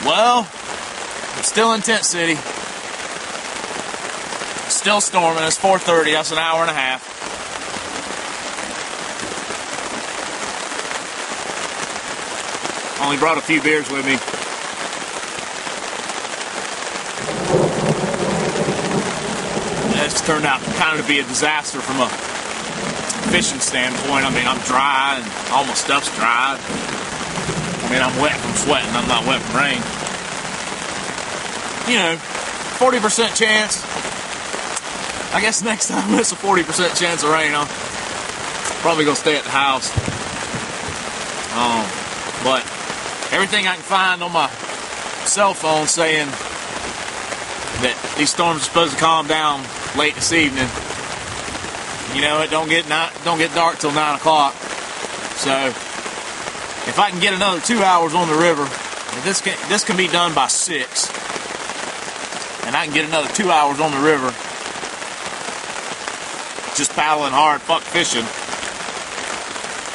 Well, I'm still in Tent City. Still storming. It's 4:30. That's an hour and a half. Only brought a few beers with me. It's turned out kind of to be a disaster from a fishing standpoint. I mean, I'm dry and all my stuff's dry. I mean, I'm wet from sweating. I'm not wet from rain. You know, 40% chance. I guess next time it's a 40% chance of rain. I'm probably going to stay at the house. But everything I can find on my cell phone saying that these storms are supposed to calm down late this evening. You know, it don't get dark till 9 o'clock. So if I can get another 2 hours on the river, this can be done by 6, and I can get another 2 hours on the river, just paddling hard, fuck fishing,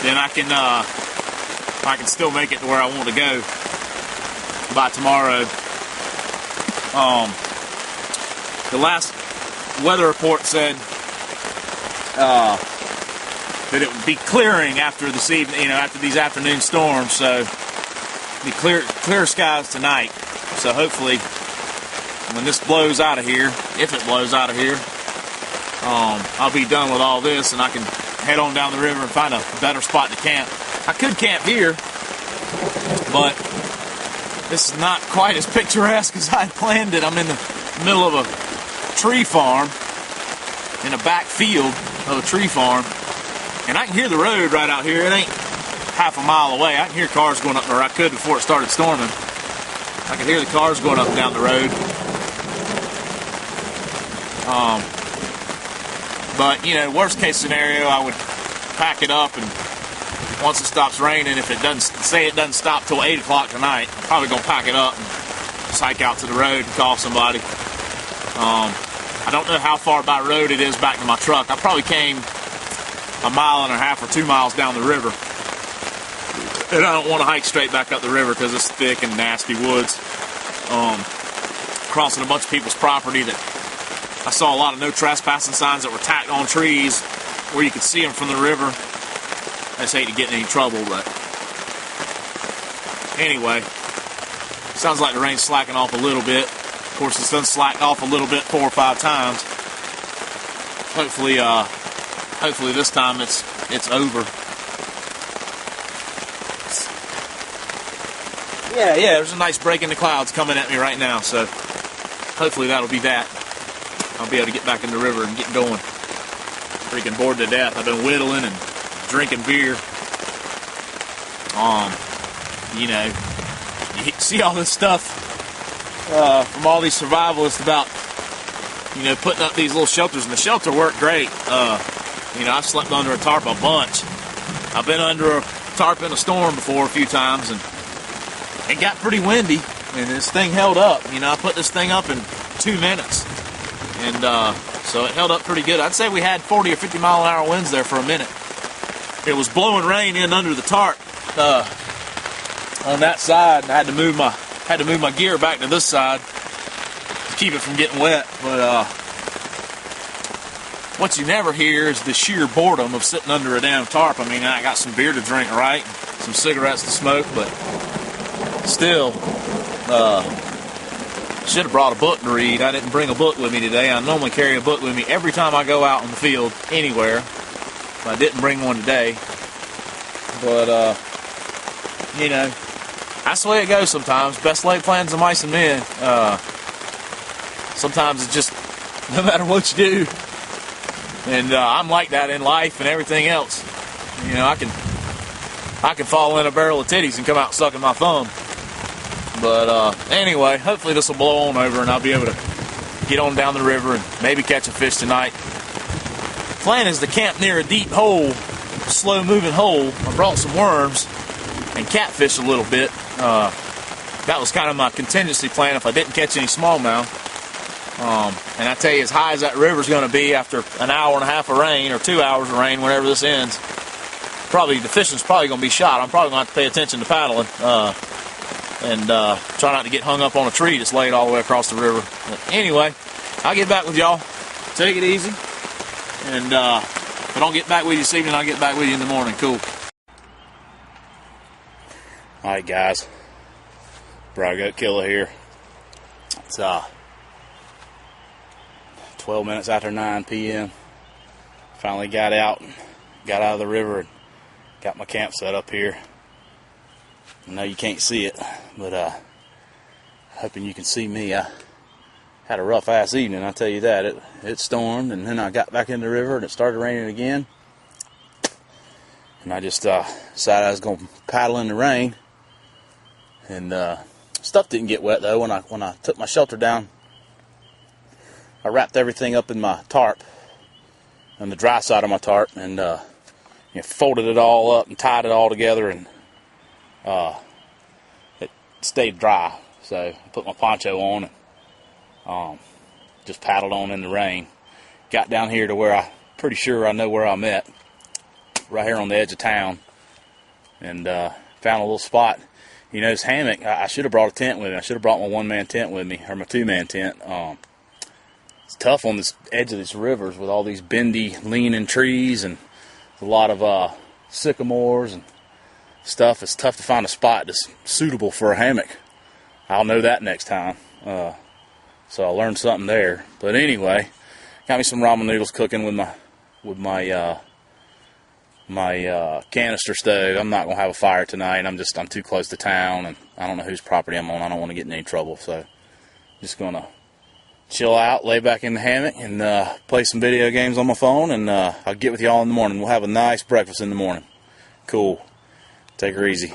then I can still make it to where I want to go by tomorrow. The last weather report said that it would be clearing after this evening, after these afternoon storms. So be clear skies tonight. So hopefully, when this blows out of here, if it blows out of here, I'll be done with all this, and I can head on down the river and find a better spot to camp. I could camp here, but this is not quite as picturesque as I had planned it. I'm in the middle of a tree farm, in a back field of a tree farm, and I can hear the road right out here. It ain't half a mile away. I can hear cars going up, or I could before it started storming. I could hear the cars going up and down the road. But, worst case scenario, I would pack it up, and once it stops raining, if it doesn't stop till 8 o'clock tonight, I'm probably going to pack it up and just hike out to the road and call somebody. I don't know how far by road it is back to my truck. I probably came 1.5 miles or 2 miles down the river. And I don't want to hike straight back up the river because it's thick and nasty woods. Crossing a bunch of people's property that I saw a lot of no trespassing signs that were tacked on trees where you could see them from the river. I just hate to get in any trouble, but anyway, sounds like the rain's slacking off a little bit. Of course, it's done slacked off a little bit 4 or 5 times. Hopefully this time it's over. Yeah, there's a nice break in the clouds coming at me right now, so hopefully that'll be that. I'll be able to get back in the river and get going. Freaking bored to death. I've been whittling and drinking beer. You see all this stuff from all these survivalists about, putting up these little shelters, and the shelter worked great. I've slept under a tarp a bunch. I've been under a tarp in a storm before a few times, and it got pretty windy, and this thing held up. I put this thing up in 2 minutes, and so it held up pretty good. I'd say we had 40 or 50 mile an hour winds there for a minute. It was blowing rain in under the tarp on that side, and I had to move my gear back to this side to keep it from getting wet. But what you never hear is the sheer boredom of sitting under a damn tarp. I mean, I got some beer to drink, right? Some cigarettes to smoke, but still, should have brought a book to read. I didn't bring a book with me today. I normally carry a book with me every time I go out in the field, anywhere. I didn't bring one today. But, that's the way it goes sometimes. Best laid plans of mice and men. Sometimes it's just, no matter what you do. And I'm like that in life and everything else. I can fall in a barrel of titties and come out sucking my thumb. But anyway, hopefully this will blow on over and I'll be able to get on down the river and maybe catch a fish tonight. Plan is to camp near a deep hole, slow moving hole. I brought some worms and catfish a little bit. That was kind of my contingency plan if I didn't catch any smallmouth. And I tell you, as high as that river's going to be after an hour and a half of rain, or 2 hours of rain, whenever this ends, the fishing's probably going to be shot. I'm probably going to have to pay attention to paddling. and try not to get hung up on a tree that's laid all the way across the river. But anyway, I'll get back with y'all. Take it easy. And if I don't get back with you this evening, I'll get back with you in the morning. Cool. Alright guys, Broad Goat Killer here. It's 12 minutes after 9 p.m. Finally got out of the river and got my camp set up here. I know you can't see it, but hoping you can see me. I had a rough ass evening, I'll tell you that. It stormed, and then I got back in the river and it started raining again. And I just decided I was going to paddle in the rain. And stuff didn't get wet though. When I took my shelter down, I wrapped everything up in my tarp, on the dry side of my tarp, and folded it all up and tied it all together, and it stayed dry. So I put my poncho on and just paddled on in the rain. Got down here to where I'm pretty sure I know where I'm at, right here on the edge of town, and found a little spot. You know, this hammock, I should have brought a tent with me. I should have brought my one-man tent with me, or my two-man tent. It's tough on this edge of these rivers with all these bendy, leaning trees and a lot of sycamores and stuff. It's tough to find a spot that's suitable for a hammock. I'll know that next time. So I learned something there. But anyway, got me some ramen noodles cooking with my canister stove. I'm not gonna have a fire tonight. I'm too close to town, and I don't know whose property I'm on. I don't want to get in any trouble, so just gonna chill out, lay back in the hammock, and play some video games on my phone, and I'll get with y'all in the morning. We'll have a nice breakfast in the morning. Cool. Take her easy.